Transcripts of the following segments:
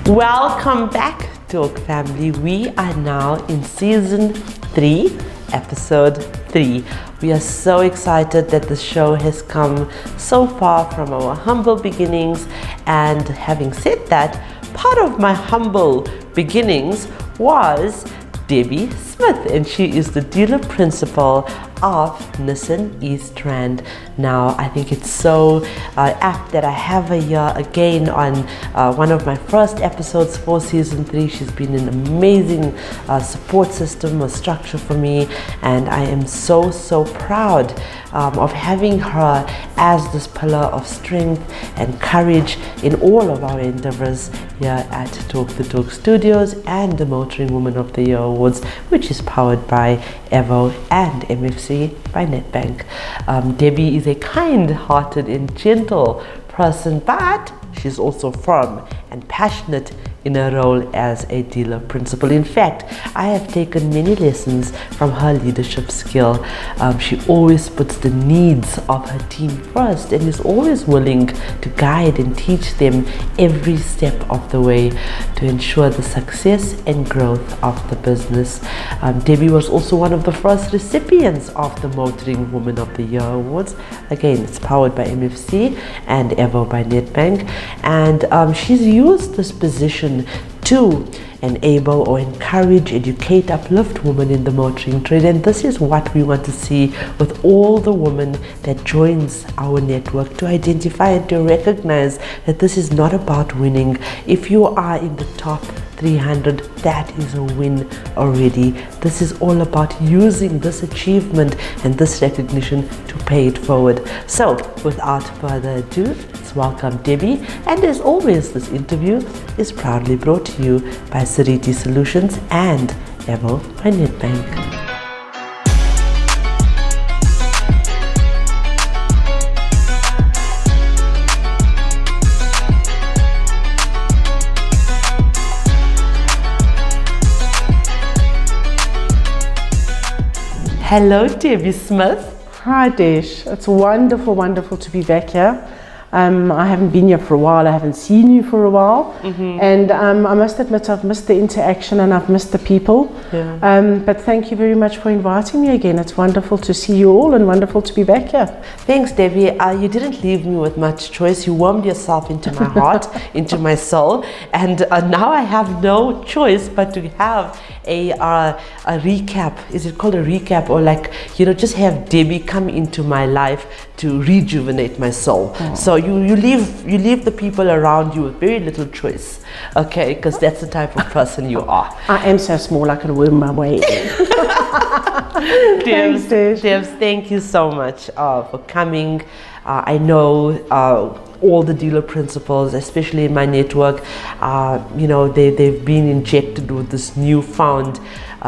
Welcome back, Talk family. We are now in season 3, episode 3. We are so excited that the show has come so far from our humble beginnings, and having said that, part of my humble beginnings was Debbie Smith, and she is the dealer principal of Nissan East Rand. Now, I think it's so apt that I have her here again on one of my first episodes for season 3. She's been an amazing support system or structure for me, and I am so proud of having her as this pillar of strength and courage in all of our endeavors here at Talk the Talk Studios and the Motoring Woman of the Year Awards, which is powered by Evo and MFC by Nedbank. Debbie is a kind-hearted and gentle person, but she's also firm and passionate in her role as a dealer principal. In fact, I have taken many lessons from her leadership skill. She always puts the needs of her team first and is always willing to guide and teach them every step of the way to ensure the success and growth of the business. Debbie was also one of the first recipients of the Motoring Woman of the Year Awards. Again, it's powered by MFC and Evo by Nedbank, and she's used this position to enable or encourage, educate, uplift women in the motoring trade. And this is what we want to see with all the women that joins our network, to identify and to recognize that this is not about winning. If you are in the top 300, that is a win already. This is all about using this achievement and this recognition to pay it forward. So without further ado, let's welcome Debbie. And as always, this interview is proudly brought to you by Sariti Solutions and Evo by Nedbank. Hello, Debbie Smith. Hi, Desh. It's wonderful to be back here. I haven't been here for a while. I haven't seen you for a while. And I must admit I've missed the interaction and I've missed the people. But thank you very much for inviting me again. It's wonderful to see you all and wonderful to be back here. Thanks, Debbie. You didn't leave me with much choice. You warmed yourself into my heart, into my soul. And now I have no choice but to have a recap. Is it called a recap? Or like, just have Debbie come into my life to rejuvenate my soul. So you leave the people around you with very little choice, okay? Because that's the type of person you are. I am so small I can worm my way in. Thanks, Debs, thank you so much for coming. I know all the dealer principals, especially in my network, they've been injected with this newfound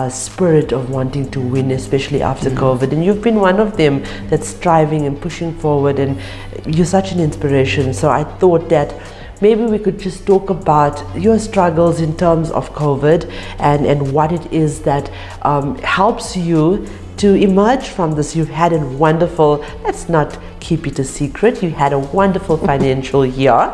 spirit of wanting to win, especially after COVID, and you've been one of them that's striving and pushing forward, and you're such an inspiration. So I thought that maybe we could just talk about your struggles in terms of COVID and what it is that helps you to emerge from this. You've had a wonderful, let's not keep it a secret, you had a wonderful financial year.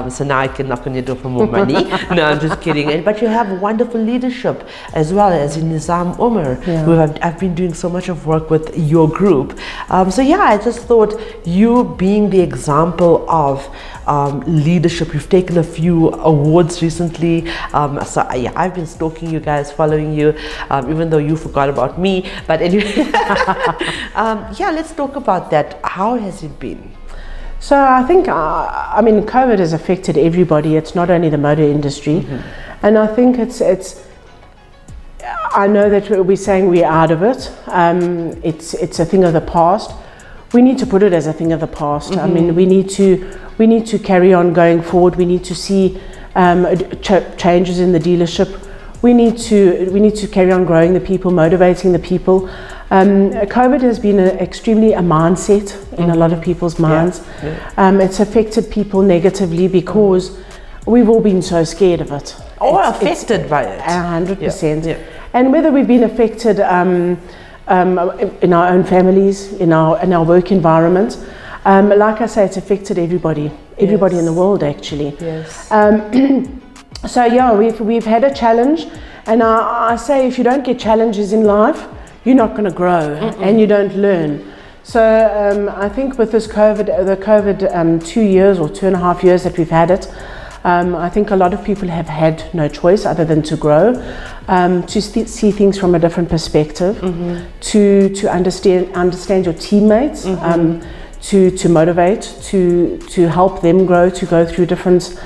So now I can knock on your door for more money. No, I'm just kidding. But you have wonderful leadership as well, as in Nizam Umar, who I've been doing so much of work with your group. So yeah, I just thought you being the example of leadership, you've taken a few awards recently. So yeah, I've been stalking you guys, following you, even though you forgot about me. But anyway, yeah, let's talk about that. How has it been? So I think, COVID has affected everybody. It's not only the motor industry. And I think I know that we're saying we're out of it. It's a thing of the past. We need to put it as a thing of the past. I mean, we need to carry on going forward. We need to see changes in the dealership. We need to carry on growing the people, motivating the people. COVID has been extremely a mindset in a lot of people's minds. It's affected people negatively because we've all been so scared of it. Or affected by it. 100%. And whether we've been affected in our own families, in our work environment, like I say, it's affected everybody in the world actually. So yeah, we've had a challenge, and I say if you don't get challenges in life, you're not going to grow and you don't learn. So I think with this the COVID 2 years or 2.5 years that we've had it, I think a lot of people have had no choice other than to grow, to see things from a different perspective, to understand your teammates, to motivate, to help them grow, to go through different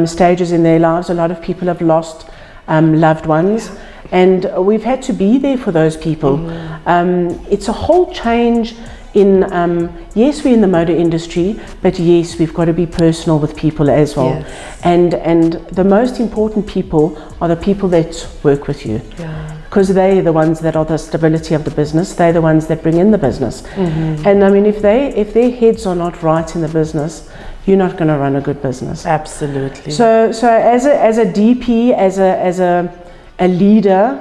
stages in their lives. A lot of people have lost loved ones, and we've had to be there for those people. It's a whole change in, yes, we're in the motor industry, but yes, we've got to be personal with people as well. Yes. And the most important people are the people that work with you. Because they're the ones that are the stability of the business. They're the ones that bring in the business. And I mean, if their heads are not right in the business, you're not going to run a good business. Absolutely. So as a DP, as a leader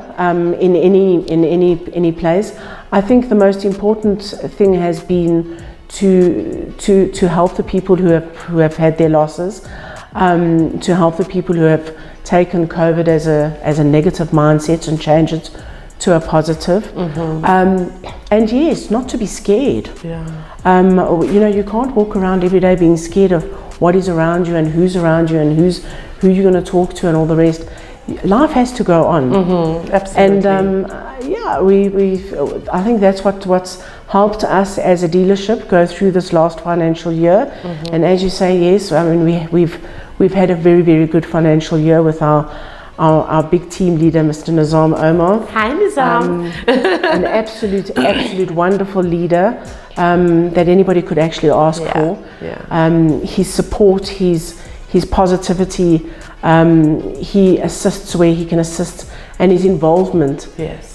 in any place, I think the most important thing has been to help the people who have had their losses, to help the people who have taken COVID as a negative mindset and change it to a positive. And yes, not to be scared. You know, you can't walk around every day being scared of what is around you and who's around you and who you're going to talk to and all the rest. Life has to go on. Absolutely. And I think that's what's helped us as a dealership go through this last financial year. And as you say, yes, I mean we've had a very, very good financial year with our big team leader, Mr. Nizam Omar. Hi, Nizam. An absolute wonderful leader that anybody could actually ask for. His support, his positivity, he assists where he can assist, and his involvement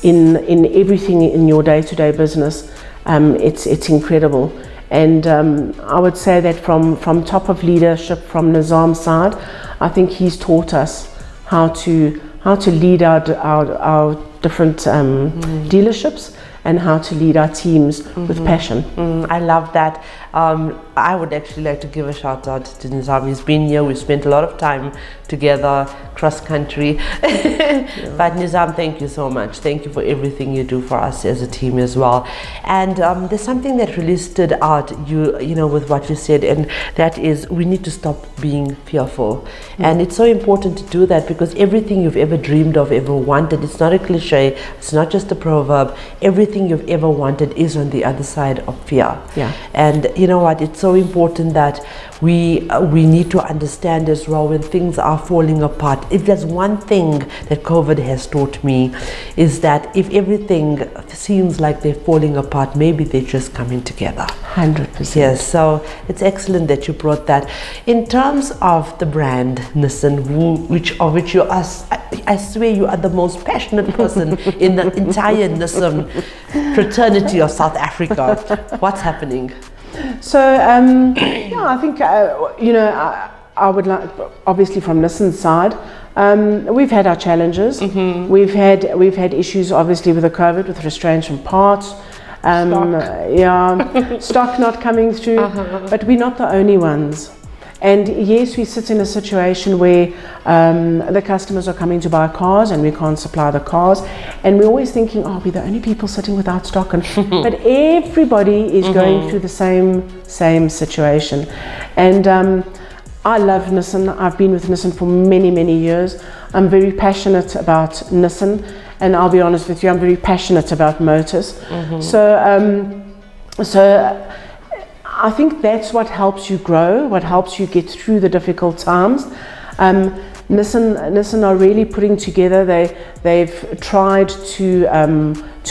in everything in your day-to-day business, it's incredible. And I would say that from top of leadership, from Nizam's side, I think he's taught us how to lead our different dealerships and how to lead our teams with passion. I love that. I would actually like to give a shout out to Nizam. He's been here, we've spent a lot of time together, cross country. But Nizam, thank you so much. Thank you for everything you do for us as a team as well. And there's something that really stood out, you know, with what you said, and that is we need to stop being fearful. And it's so important to do that, because everything you've ever dreamed of, ever wanted, it's not a cliche, it's not just a proverb. Everything you've ever wanted is on the other side of fear. And you know what, it's so important that we need to understand as well when things are falling apart. If there's one thing that COVID has taught me, is that if everything seems like they're falling apart, maybe they're just coming together. 100%. Yes, so it's excellent that you brought that. In terms of the brand Nissan, of which you are, I swear you are the most passionate person in the entire Nissan fraternity of South Africa. What's happening? So yeah, I think you know, I would like, obviously from Nissan's side, we've had our challenges. We've had issues obviously with the COVID, with restraints from parts, stock not coming through, but we're not the only ones. And yes, we sit in a situation where the customers are coming to buy cars and we can't supply the cars, and we're always thinking, oh, we're the only people sitting without stock, and but everybody is going through the same situation. And I love Nissan. I've been with Nissan for many years. I'm very passionate about Nissan, and I'll be honest with you, I'm very passionate about Motus. So I think that's what helps you grow, what helps you get through the difficult times. Nissan are really putting together. They've tried to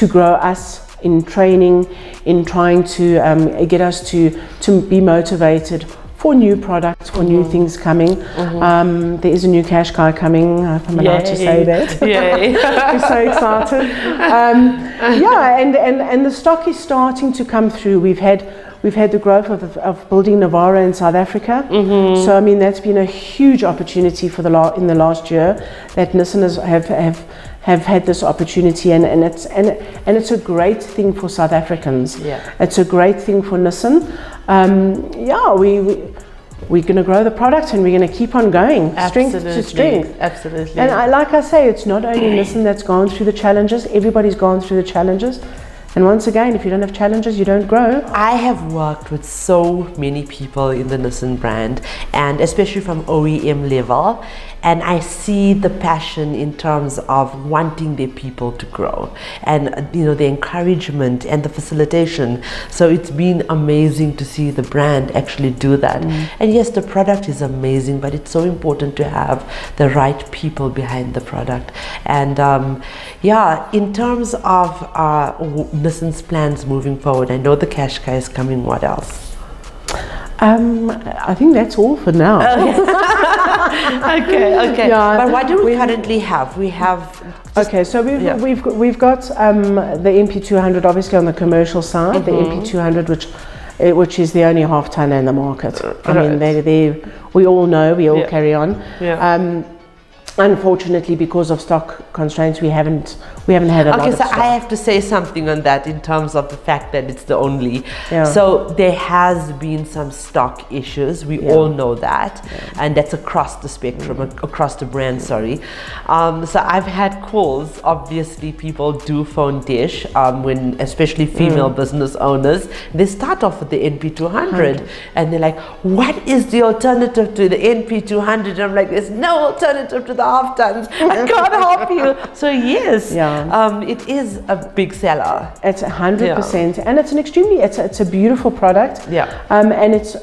grow us in training, in trying to get us to be motivated for new products, for new things coming. There is a new cash car coming, if I'm allowed to say that. We're so excited. And the stock is starting to come through. We've had the growth of building Navara in South Africa. So I mean, that's been a huge opportunity for in the last year that Nissan have had this opportunity, and it's a great thing for South Africans. It's a great thing for Nissan. we're going to grow the product and we're going to keep on going, strength to strength. Absolutely. And like I say, it's not only Nissan that's gone through the challenges, everybody's gone through the challenges. And once again, if you don't have challenges, you don't grow. I have worked with so many people in the Nissan brand, and especially from OEM level, and I see the passion in terms of wanting their people to grow, and you know, the encouragement and the facilitation. So it's been amazing to see the brand actually do that. And yes, the product is amazing, but it's so important to have the right people behind the product. And yeah, in terms of Nissan's plans moving forward, I know the Qashqai is coming. What else? I think that's all for now. Okay. Yeah, but what do we currently have? We have. Okay, so we've got the MP200 obviously on the commercial side, the MP200 which is the only half tonne in the market. I mean, we all know, we all carry on. Unfortunately, because of stock constraints, we haven't had a lot of stock. I have to say something on that in terms of the fact that it's the only. So there has been some stock issues. We all know that, and that's across the spectrum, across the brand. Sorry. So I've had calls. Obviously, people do phone Dish when, especially female business owners, they start off with the NP200, and they're like, "What is the alternative to the NP200?" And I'm like, "There's no alternative to the half tons. I can't help you." So yes, it is a big seller. It's 100%, and it's an extremely, it's a beautiful product. And it's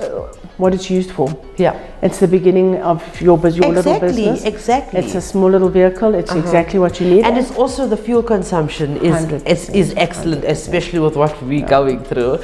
what it's used for. It's the beginning of your little business. Exactly. It's a small little vehicle. It's exactly what you need. And it's also the fuel consumption is excellent, especially with what we're going through.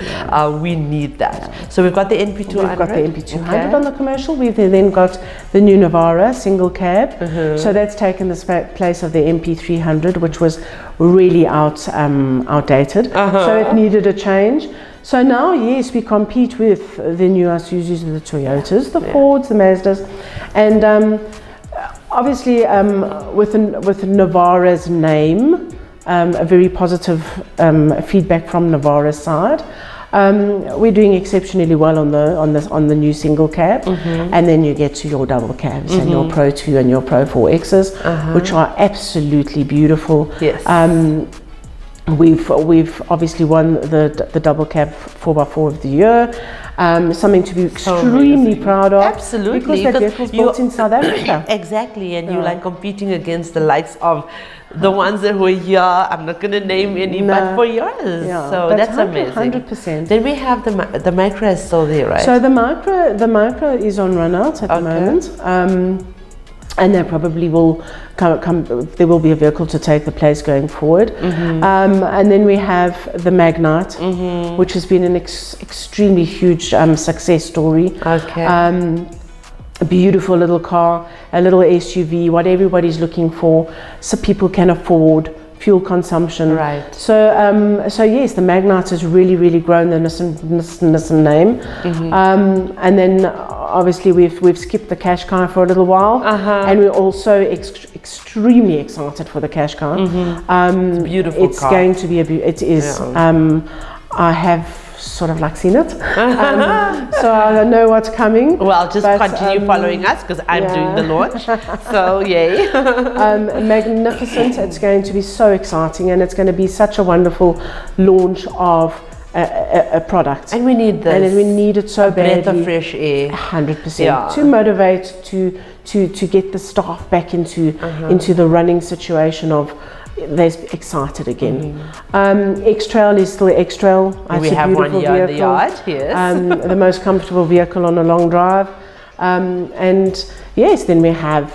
We need that. So we've got the NP200. We've got the NP200 on the commercial. We've then got the new Navara single cab. So that's taken the place of the MP300, which was really outdated. So it needed a change. So now, yes, we compete with the new Isuzus, the Toyotas, the Fords, the Mazdas, and obviously with Navara's name, a very positive feedback from Navara's side. We're doing exceptionally well on the new single cab, and then you get to your double cabs and your Pro 2 and your Pro 4Xs, which are absolutely beautiful. We've obviously won the double cab 4x4 of the year, something to be extremely proud of. Absolutely, because that vehicle's built in South Africa. Exactly, and you're like competing against the likes of the ones that were here. I'm not going to name any, but for yours. So that's amazing. 100%. Then we have the Micra is still there, right? So the Micra is on run out at the moment. And there probably will there will be a vehicle to take the place going forward. And then we have the Magnite, which has been an extremely huge success story. A beautiful little car, a little SUV, what everybody's looking for, so people can afford, fuel consumption. So yes, the Magnite has really grown the Nissan name. And then obviously we've skipped the Qashqai for a little while, and we're also extremely excited for the Qashqai. It's a beautiful car. Going to be it is. I have sort of like seen it, so I know what's coming. Well, just continue following us, because I'm doing the launch. So yay. Magnificent. It's going to be so exciting, and it's going to be such a wonderful launch of a product, and we need this, and we need it so badly. Breath of fresh air, 100%, to motivate, to get the staff back into the running situation of they're excited again. X-Trail is still X-Trail. We have one here in the yard. Yes, the most comfortable vehicle on a long drive. And yes, then we have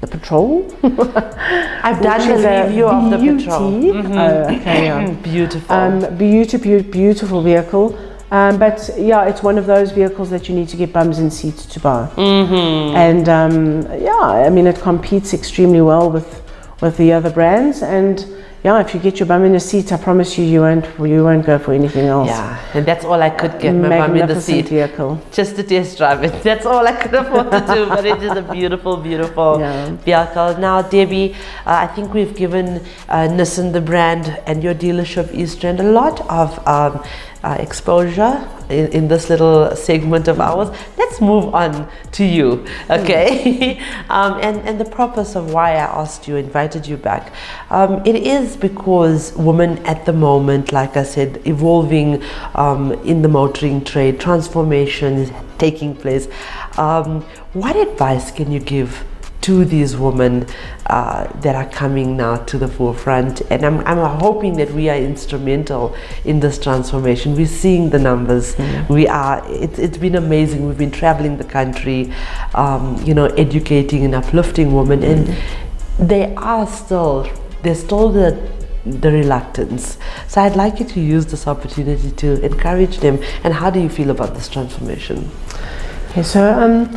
the Patrol. I've done the review of the Patrol. Beautiful. Beautiful vehicle. But yeah, it's one of those vehicles that you need to get bums in seats to buy. And I mean, it competes extremely well with the other brands, and yeah, if you get your bum in the seat, I promise you won't go for anything else. And that's all I could get, my bum in the seat vehicle, just to test drive it. That's all I could afford to do, but it is a beautiful vehicle. Now, Debbie, I think we've given Nissan, the brand, and your dealership East Rand a lot of exposure in this little segment of ours. Let's move on to you, okay? And the purpose of why I asked you, invited you back, it is because women at the moment, like I said, evolving in the motoring trade, transformation is taking place. What advice can you give to these women that are coming now to the forefront? And I'm hoping that we are instrumental in this transformation. We're seeing the numbers. It's been amazing. We've been traveling the country, educating and uplifting women, and there's still the reluctance. So I'd like you to use this opportunity to encourage them. And how do you feel about this transformation? Okay, so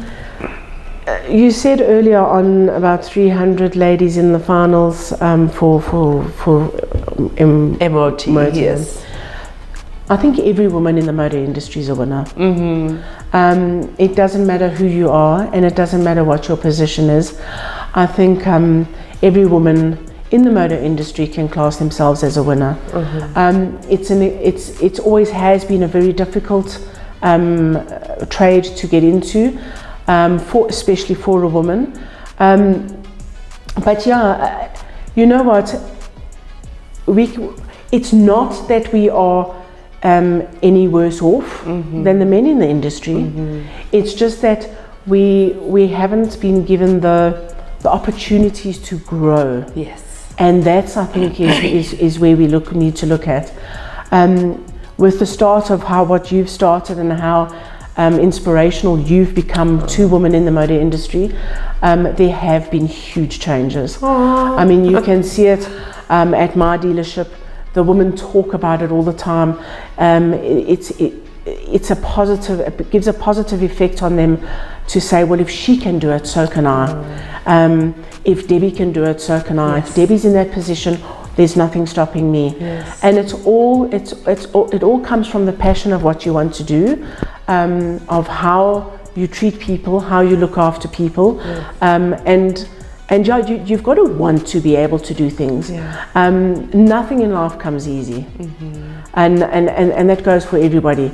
you said earlier on about 300 ladies in the finals for MOT. Yes. I think every woman in the motor industry is a winner. It doesn't matter who you are, and it doesn't matter what your position is. I think every woman in the motor industry can class themselves as a winner. It's always has been a very difficult trade to get into. Especially for a woman, but yeah, you know what? It's not that we are any worse off than the men in the industry. It's just that we haven't been given the opportunities to grow. Yes, and that's, I think, is where we need to look at. With the start of what you've started and how inspirational you've become to women in the motor industry, there have been huge changes. I mean, you can see it at my dealership. The women talk about it all the time. It's a positive. It gives a positive effect on them to say, well, if she can do it, so can I. If Debbie can do it, so can I. If Debbie's in that position, there's nothing stopping me. And it all comes from the passion of what you want to do, of how you treat people, how you look after people, and you've got to want to be able to do things. Nothing in life comes easy, and that goes for everybody.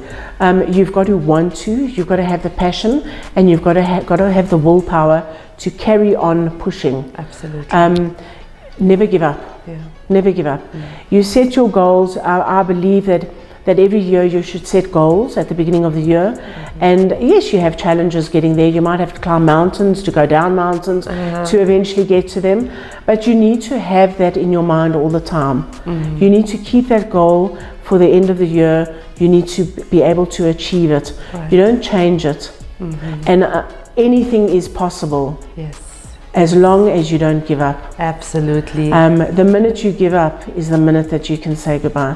You've got to want to, you've got to have the passion, and you've got to have the willpower to carry on pushing. Absolutely. Never give up. Never give up. You set your goals. I believe that every year you should set goals at the beginning of the year. And yes, you have challenges getting there. You might have to climb mountains, to go down mountains, to eventually get to them. But you need to have that in your mind all the time. You need to keep that goal for the end of the year. You need to be able to achieve it. You don't change it. And anything is possible. As long as you don't give up. Absolutely. The minute you give up is the minute that you can say goodbye.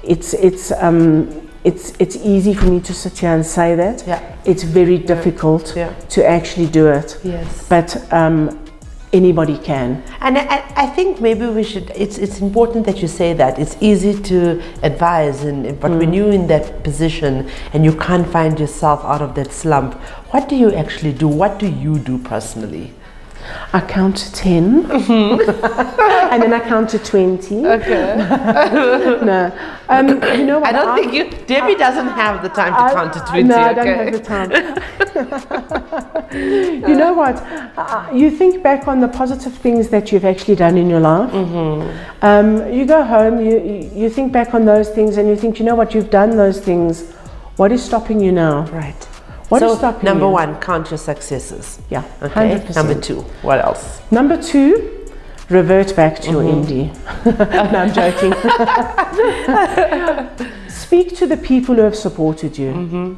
It's easy for me to sit here and say that. It's very difficult to actually do it. But anybody can. And I think maybe we should, it's important that you say that. It's easy to advise, but when you're in that position and you can't find yourself out of that slump, what do you actually do? What do you do personally? I count to 10 and then I count to 20. No. You know what? I don't think Debbie doesn't have the time to count to 20. No, I don't have the time. You know what? You think back on the positive things that you've actually done in your life. You go home, you think back on those things and you think, you know what, you've done those things. What is stopping you now? What is stopping you? Number one, count your successes. Okay. 100%. Number two, what else? Number two, revert back to your MD. No, I'm joking. Speak to the people who have supported you.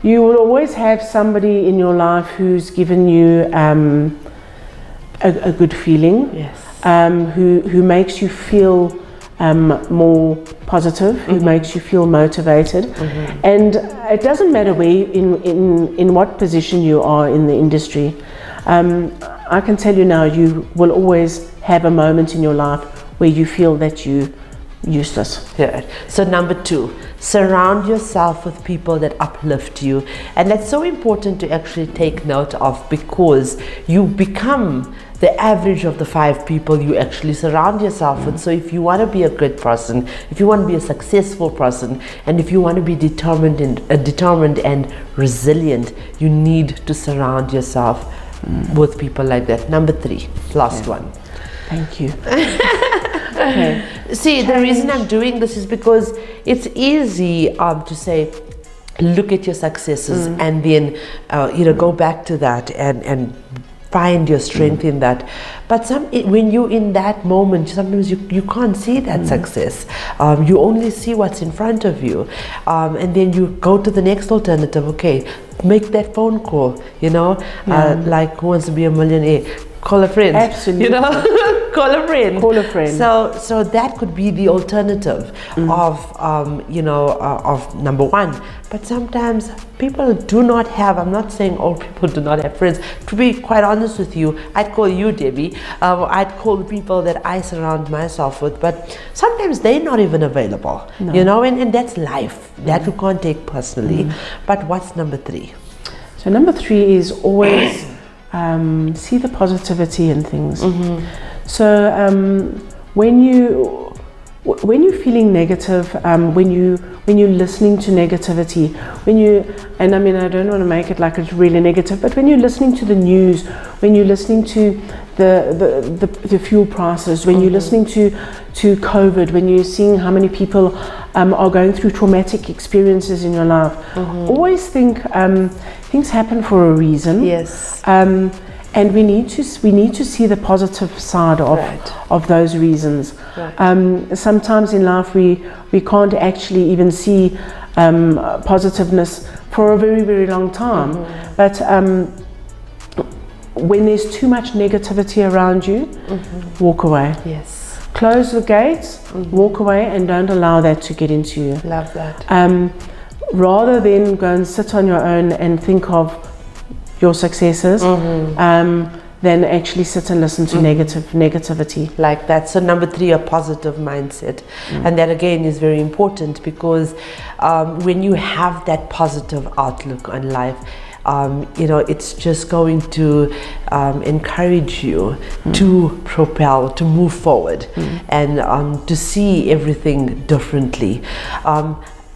You will always have somebody in your life who's given you a good feeling, who makes you feel more positive, who makes you feel motivated. And it doesn't matter where in what position you are in the industry. I can tell you now, you will always have a moment in your life where you feel that you useless. So number two, surround yourself with people that uplift you, and that's so important to actually take note of, because you become the average of the 5 people you actually surround yourself with. So if you want to be a good person, if you want to be a successful person, and if you want to be determined and resilient, you need to surround yourself with people like that. Number 3, last one. Thank you. Okay. See, the reason I'm doing this is because it's easy to say, look at your successes and then go back to that and find your strength in that. But when you're in that moment, sometimes you can't see that success. You only see what's in front of you, and then you go to the next alternative. Okay, make that phone call, like Who Wants to Be a Millionaire? Call a friend. Absolutely. Call a friend. Call a friend. So that could be the alternative of number 1. But sometimes people do not have, I'm not saying all people do not have friends. To be quite honest with you, I'd call you, Debbie. I'd call the people that I surround myself with, but sometimes they're not even available, and that's life. That you can't take personally. But what's number 3? So number 3 is always see the positivity in things. So when you're feeling negative, when you're listening to negativity, and I mean, I don't want to make it like it's really negative, but when you're listening to the news, when you're listening to the fuel prices, when you're listening to COVID, when you're seeing how many people are going through traumatic experiences in your life, always think things happen for a reason. Yes. And we need to see the positive side of those reasons. Right. Sometimes in life we can't actually even see positiveness for a very, very long time. But when there's too much negativity around you, walk away. Yes. Close the gates, walk away, and don't allow that to get into you. Love that. Rather than go and sit on your own and think of your successes, then actually sit and listen to negativity. Like that. So number 3, a positive mindset. And that again is very important, because when you have that positive outlook on life, it's just going to encourage you to propel, to move forward, and to see everything differently.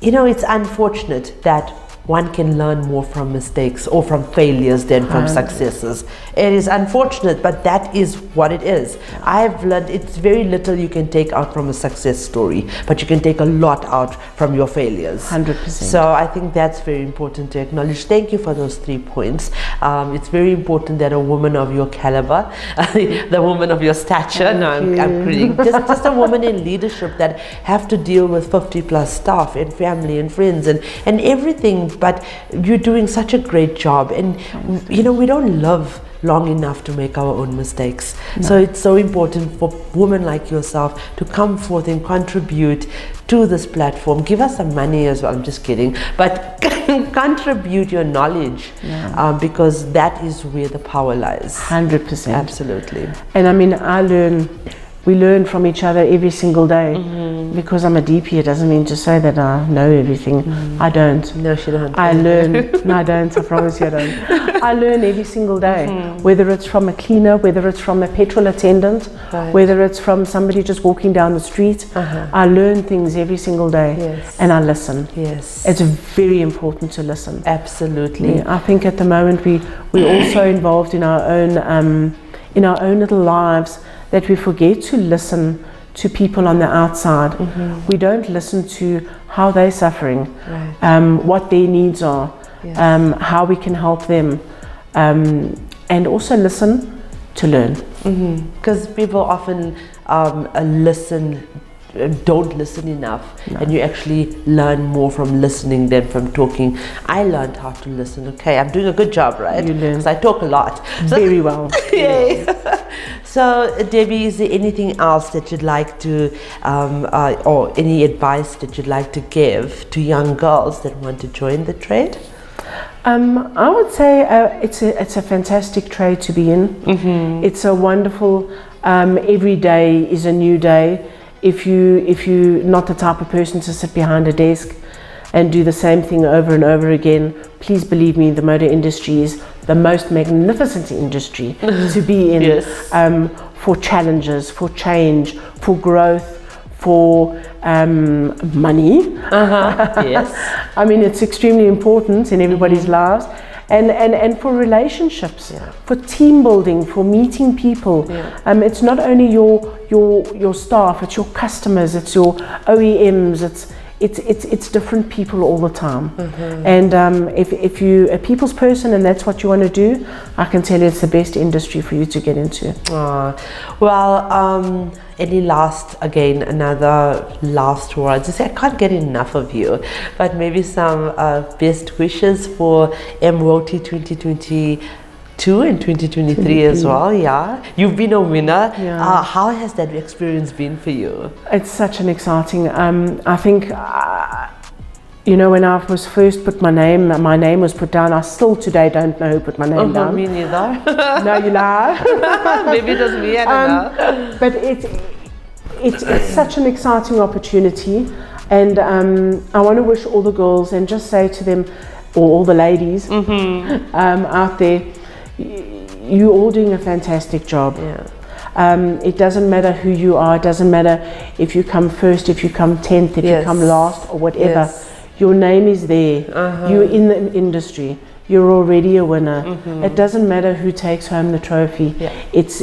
It's unfortunate that one can learn more from mistakes or from failures than from successes. It is unfortunate, but that is what it is. I've learned it's very little you can take out from a success story, but you can take a lot out from your failures. 100%. So I think that's very important to acknowledge. Thank you for those 3 points. It's very important that a woman of your caliber, the woman of your stature, I'm kidding, just a woman in leadership that have to deal with 50 plus staff and family and friends and everything, but you're doing such a great job, and we don't live long enough to make our own mistakes. So it's so important for women like yourself to come forth and contribute to this platform. Give us some money as well, I'm just kidding, but contribute your knowledge, because that is where the power lies. 100%. Absolutely. And I mean, we learn from each other every single day. Because I'm a DP, it doesn't mean to say that I know everything. I don't. No, she don't. I learn. No, I don't. I promise you I don't. I learn every single day, whether it's from a cleaner, whether it's from a petrol attendant, whether it's from somebody just walking down the street. I learn things every single day, and I listen. Yes. It's very important to listen. Absolutely. I think at the moment we're also involved in our own little lives, that we forget to listen to people on the outside. We don't listen to how they're suffering, what their needs are, how we can help them, and also listen to learn. Because people often don't listen enough, and you actually learn more from listening than from talking. I learned how to listen. Okay, I'm doing a good job, right? You learn. Because I talk a lot. Very well. Yay. So Debbie, is there anything else that you'd like to, or any advice that you'd like to give to young girls that want to join the trade? I would say it's a fantastic trade to be in. It's a wonderful, every day is a new day. If you're not the type of person to sit behind a desk, and do the same thing over and over again. Please believe me, the motor industry is the most magnificent industry to be in. Yes. For challenges, for change, for growth, for money. Yes. I mean, it's extremely important in everybody's lives. And for relationships, for team building, for meeting people. It's not only your staff, it's your customers, it's your OEMs, it's different people all the time. And if you're a people's person and that's what you want to do, I can tell you it's the best industry for you to get into. Well, another last words. I can't get enough of you, but maybe some best wishes for MROTI 2022 and 2023 as well. Yeah, you've been a winner. How has that experience been for you? It's such an exciting. I think you know, when I was first put my name was put down. I still today don't know who put my name down. Me neither. No, you lie. Maybe it was me. I don't know. But it's such an exciting opportunity, and I want to wish all the girls and just say to them, or all the ladies out there, you're all doing a fantastic job. It doesn't matter who you are. It doesn't matter if you come first, if you come 10th, if you come last, or whatever. Your name is there. You're in the industry. You're already a winner. It doesn't matter who takes home the trophy. It's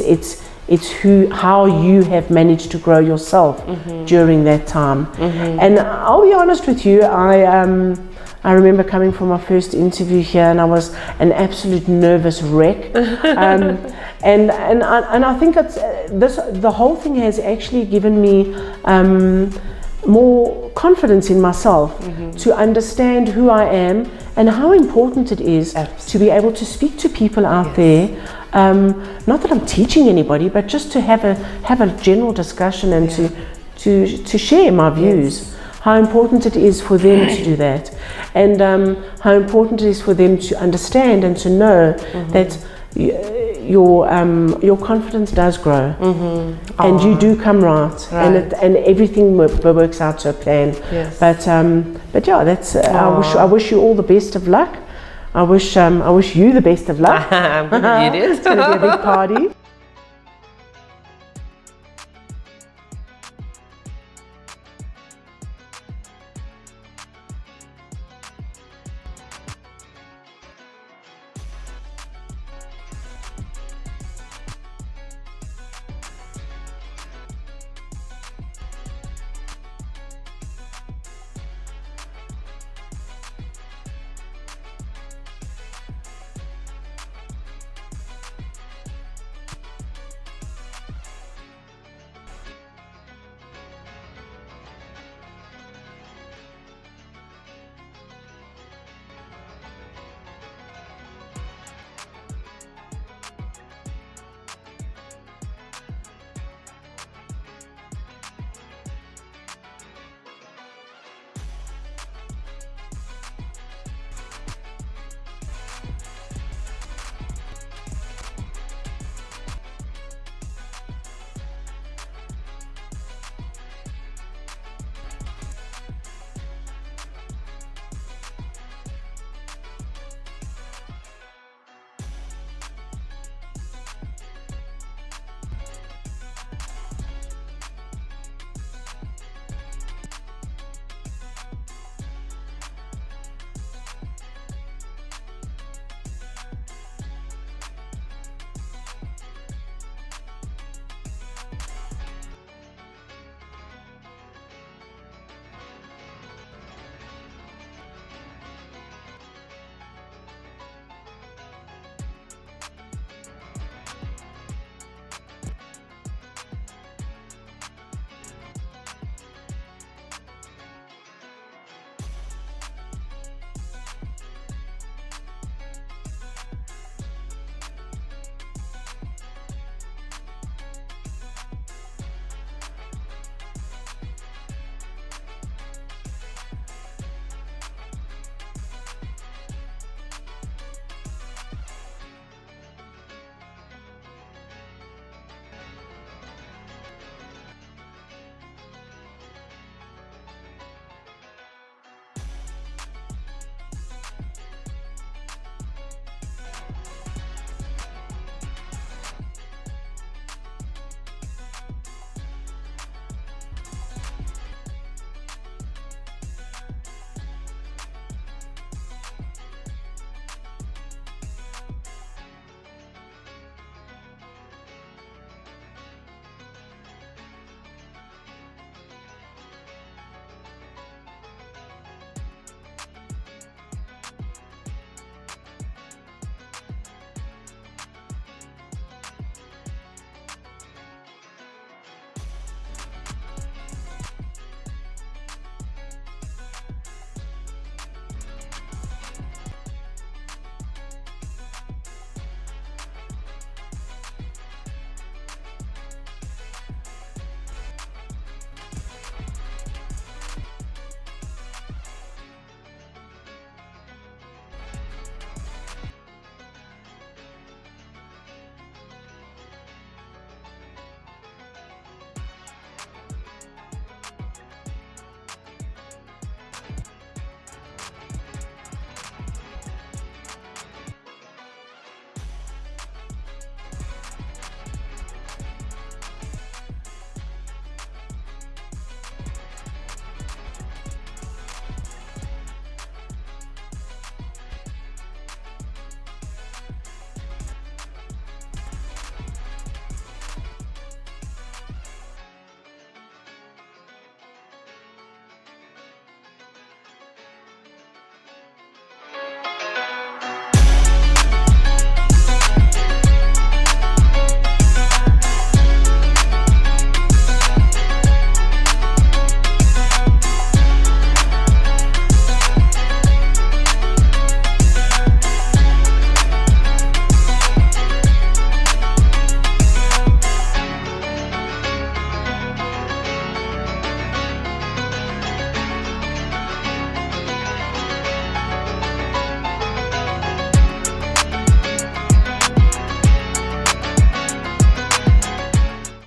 how you have managed to grow yourself during that time. And I'll be honest with you, I remember coming for my first interview here, and I was an absolute nervous wreck. And I think it's the whole thing has actually given me more confidence in myself to understand who I am and how important it is to be able to speak to people out there. Not that I'm teaching anybody, but just to have a general discussion and to share my views. How important it is for them to do that, and how important it is for them to understand and to know that your confidence does grow, and you do come right. And everything works out to a plan. But yeah, that's I wish you all the best of luck. I wish you the best of luck. I'm gonna need it. It's gonna be a big party.